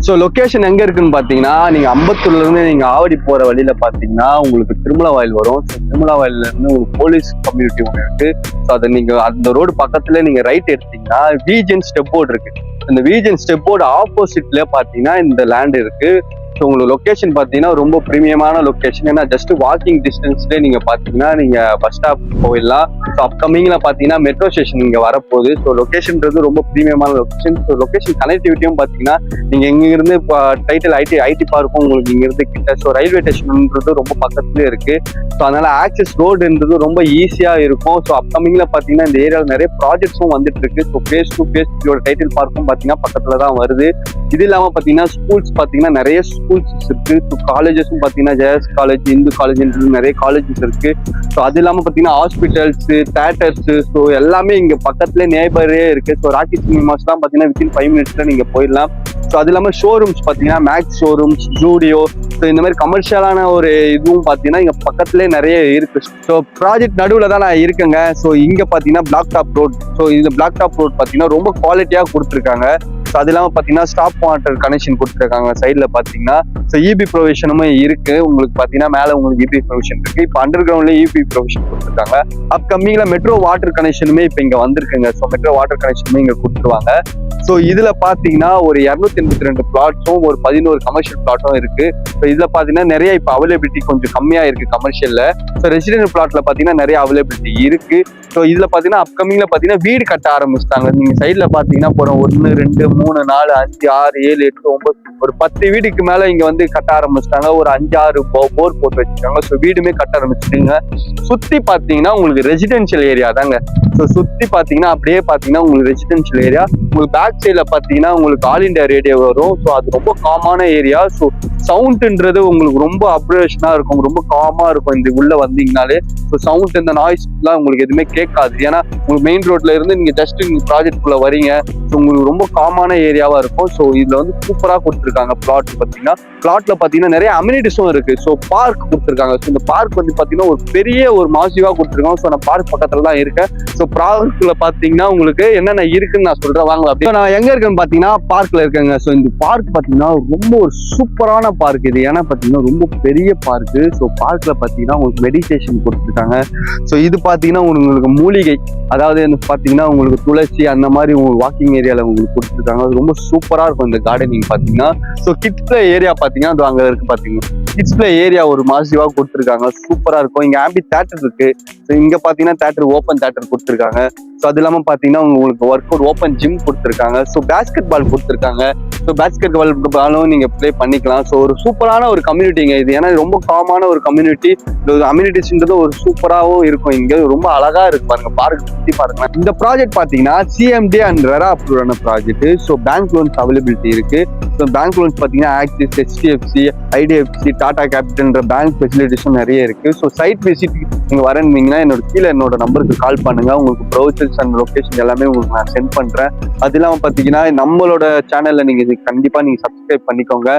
So location எங்க இருக்குன்னு பாத்தீங்கன்னா, நீங்க அம்பத்தூர்ல இருந்து நீங்க ஆவடி போற வழியில பாத்தீங்கன்னா உங்களுக்கு திருமலவாயில் வரும். ஸோ திருமலவாயில இருந்து ஒரு போலீஸ் கம்யூனிட்டி ஒன்று இருக்கு. ஸோ அதை நீங்க அந்த ரோடு பக்கத்துல நீங்க ரைட் எடுத்தீங்கன்னா விஜிஎன் ஸ்டெப் போர்டு இருக்கு. இந்த விஜிஎன் ஸ்டெப் போர்டு ஆப்போசிட்ல பாத்தீங்கன்னா இந்த லேண்ட் இருக்கு. ஸோ உங்களுக்கு லொக்கேஷன் பார்த்தீங்கன்னா ரொம்ப ப்ரீமியமான லொக்கேஷன். ஏன்னா ஜஸ்ட் வாக்கிங் டிஸ்டன்ஸ்லேயே நீங்கள் பார்த்தீங்கன்னா நீங்கள் பஸ் ஸ்டாப் போயிடலாம். ஸோ அப்கமிங்கில் பார்த்தீங்கன்னா மெட்ரோ ஸ்டேஷன் இங்கே வரப்போகுது. ஸோ லொக்கேஷன்றது ரொம்ப ப்ரீமியமான லொக்கேஷன். ஸோ லொக்கேஷன் கனெக்டிவிட்டியும் பார்த்தீங்கன்னா நீங்கள் இங்கேருந்து இப்போ டைட்டில் ஐடி பார்க்கும் உங்களுக்கு இங்கேருந்து கிட்ட. ஸோ ரயில்வே ஸ்டேஷன்ன்றது ரொம்ப பக்கத்துலேயே இருக்குது. ஸோ அதனால் ஆக்சஸ் ரோடுன்றது ரொம்ப ஈஸியாக இருக்கும். ஸோ அப்கமிங்கில் பார்த்தீங்கன்னா இந்த ஏரியாவில் நிறைய ப்ராஜெக்ட்ஸும் வந்துட்டு இருக்கு. ஸோ ஃபேஸ் டு ஃபேஸ் இதோட டைட்டில் பார்க்கும் பார்த்தீங்கன்னா பக்கத்தில் தான் வருது. இது இல்லாமல் பார்த்தீங்கன்னா ஸ்கூல்ஸ் பார்த்தீங்கன்னா நிறைய ஸ்கூல்ஸ் இருக்கு. ஸோ காலேஜஸும் பார்த்தீங்கன்னா ஜேஎஸ் காலேஜ், இந்து காலேஜ் நிறைய காலேஜஸ் இருக்கு. ஸோ அது இல்லாமல் பார்த்தீங்கன்னா ஹாஸ்பிட்டல்ஸ், தேட்டர்ஸ், ஸோ எல்லாமே இங்கே பக்கத்துல நேபரே இருக்கு. ஸோ ராக்கி சினிமாஸ்லாம் பார்த்தீங்கன்னா வித்தின் 5 minutesல நீங்க போயிடலாம். ஸோ அது இல்லாமல் ஷோரூம்ஸ் பார்த்தீங்கன்னா மேக்ஸ் ஷோரூம்ஸ், ஜூடியோ, ஸோ இந்த மாதிரி கமர்ஷியலான ஒரு இதுவும் பார்த்தீங்கன்னா இங்கே பக்கத்துலேயே நிறைய இருக்கு. ஸோ ப்ராஜெக்ட் நடுவில் தான் நான் இருக்கேங்க. ஸோ இங்கே பார்த்தீங்கன்னா பிளாக் டாப் ரோட். ஸோ இந்த பிளாக் டாப் ரோட் பார்த்தீங்கன்னா ரொம்ப குவாலிட்டியாக கொடுத்துருக்காங்க. ஸோ அது இல்லாமல் பார்த்தீங்கன்னா ஸ்டாப் வாட்டர் கனெக்ஷன் கொடுத்துருக்காங்க சைடில் பார்த்தீங்கன்னா. ஸோ இபி ப்ரொவிஷனும் இருக்கு. உங்களுக்கு பார்த்தீங்கன்னா மேலே உங்களுக்கு இபி ப்ரொவிஷன் இருக்கு. இப்போ அண்டர் கிரவுண்ட்லேயே இபி ப்ரொவிஷன் கொடுத்துருக்காங்க. அப்கமிங்கில் மெட்ரோ வாட்டர் கனெக்ஷனுமே இப்போ இங்கே வந்திருக்குங்க. ஸோ மெட்ரோ வாட்டர் கனெக்ஷனுமே இங்கே கொடுத்துருவாங்க. ஸோ இதில் பார்த்தீங்கன்னா ஒரு 282 பிளாட்ஸும் ஒரு 11 கமர்ஷியல் பிளாட்டும் இருக்கு. ஸோ இதில் பார்த்தீங்கன்னா நிறைய இப்போ அவைலபிலிட்டி கொஞ்சம் கம்மியாக இருக்கு கமர்ஷியலில். ஸோ ரெசிடென்ட் பிளாட்ல பார்த்தீங்கன்னா நிறைய அவைலபிலிட்டி இருக்கு. ஸோ இதில் பார்த்தீங்கன்னா அப்கமிங்கில் பார்த்தீங்கன்னா வீடு கட்ட ஆரம்பிச்சிட்டாங்க. நீங்கள் சைடில் பார்த்தீங்கன்னா போகிறோம் 1 2 3 4 5 6 7 8 9 ஒரு 10 வீடுக்கு மேலே இங்கே வந்து கட்ட ஆரம்பிச்சிட்டாங்க. ஒரு 5 6 போர் போட்டு வச்சுருக்காங்க. ஸோ வீடுமே கட்ட ஆரம்பிச்சிட்டுங்க. சுற்றி பார்த்தீங்கன்னா உங்களுக்கு ரெசிடென்ஷியல் ஏரியா தாங்க. ஸோ சுற்றி பார்த்தீங்கன்னா அப்படியே பார்த்தீங்கன்னா உங்களுக்கு ரெசிடென்ஷியல் ஏரியா. உங்களுக்கு பேக் சைடில் பார்த்தீங்கன்னா உங்களுக்கு ஆல் இண்டியா ரேடியோ வரும். ஸோ அது ரொம்ப காமான ஏரியா. ஸோ சவுண்டுன்றது உங்களுக்கு ரொம்ப அப்ரேஷனாக இருக்கும், ரொம்ப காமாக இருக்கும் இந்த உள்ள வந்தீங்கனாலே. ஸோ சவுண்ட் இந்த நாய்ஸ்லாம் உங்களுக்கு எதுவுமே கேட்காது. ஏன்னா உங்களுக்கு மெயின் ரோட்ல இருந்து நீங்கள் ஜஸ்ட் நீங்கள் ப்ராஜெக்ட்குள்ளே வரீங்க. ஸோ உங்களுக்கு ரொம்ப காமான ஏரியாவாக இருக்கும். ஸோ இதில் வந்து சூப்பராக கொடுத்துருக்காங்க பிளாட் பார்த்தீங்கன்னா. பிளாட்ல பார்த்தீங்கன்னா நிறைய அம்யூனிட்டிஸும் இருக்கு. ஸோ பார்க் கொடுத்துருக்காங்க. ஸோ இந்த பார்க் வந்து பார்த்தீங்கன்னா ஒரு பெரிய ஒரு மாசிவாக கொடுத்துருக்காங்க. ஸோ நான் பார்க் பக்கத்தில் தான் இருக்கேன். ஸோ பார்க்ல பார்த்தீங்கன்னா உங்களுக்கு என்னென்ன இருக்குன்னு நான் சொல்றேன் வாங்க. அப்படியே நான் எங்க இருக்கேன்னு பார்த்தீங்கன்னா பார்க்ல இருக்கேங்க. ஸோ இந்த பார்க் பார்த்தீங்கன்னா ரொம்ப ஒரு சூப்பரான பார்க் இது. ஏன்னா பார்த்தீங்கன்னா ரொம்ப பெரிய பார்க்கு. ஸோ பார்க்ல பார்த்தீங்கன்னா உங்களுக்கு மெடிடேஷன் கொடுத்துருக்காங்க. ஸோ இது பார்த்தீங்கன்னா உங்களுக்கு மூலிகை, அதாவது பார்த்தீங்கன்னா உங்களுக்கு துளசி அந்த மாதிரி உங்களுக்கு வாக்கிங் ஏரியாவில் உங்களுக்கு கொடுத்துருக்காங்க. அது ரொம்ப சூப்பராக இருக்கும் இந்த கார்டனிங் பார்த்தீங்கன்னா. ஸோ கிட்ஸ் பிளே ஏரியா பார்த்தீங்கன்னா அது அங்கே இருக்கு பார்த்தீங்கன்னா. கிட்ஸ் பிளே ஏரியா ஒரு மாசிவாக கொடுத்துருக்காங்க. சூப்பராக இருக்கும். இங்கே ஆம்பி தேட்டர் இருக்கு. ஸோ இங்கே பார்த்தீங்கன்னா தேட்டர் ஓப்பன் தேட்டர் கொடுத்துருக்காங்க. ஸோ அது இல்லாமல் பார்த்தீங்கன்னா உங்களுக்கு ஒர்க் அவுட் ஓப்பன் ஜிம் கொடுத்துருக்காங்க. ஸோ பேஸ்கெட் பால் கொடுத்துருக்காங்க. ஸோ பேஸ்கெட் பாலும் நீங்கள் ப்ளே பண்ணிக்கலாம். ஸோ ஒரு சூப்பரான ஒரு கம்யூனிட்டிங்க இது. ஏன்னா ரொம்ப காமான ஒரு கம்யூனிட்டி. அம்யூனிட்டிஸ்ன்றது ஒரு சூப்பராகவும் இருக்கும். இங்கே ரொம்ப அழகாக இருக்கு பாருங்க. பார்க் சுற்றி பாருங்க. இந்த ப்ராஜெக்ட் பார்த்தீங்கன்னா சிஎம்டி அண்ட் ரெரா அப்ரூவ்டான project. So bank loans availability இருக்கு. ஸோ பேங்க் லோன்ஸ் பார்த்தீங்கன்னா ஆக்சிஸ், HDFC, IDFC, டாடா கேபிட்டல்ன்ற பேங்க் ஃபெசிலிட்டிஸும் நிறைய இருக்கு. ஸோ சைட் விசிட் நீங்கள் வரீங்கன்னா என்னோட நம்பருக்கு கால் பண்ணுங்க. உங்களுக்கு ப்ரௌசர்ஸ் அண்ட் லொகேஷன் எல்லாமே உங்களுக்கு நான் சென்ட் பண்றேன். அது இல்லாமல் பார்த்தீங்கன்னா நம்மளோட சேனல்ல நீங்க கண்டிப்பா நீங்க சப்ஸ்கிரைப் பண்ணிக்கோங்க.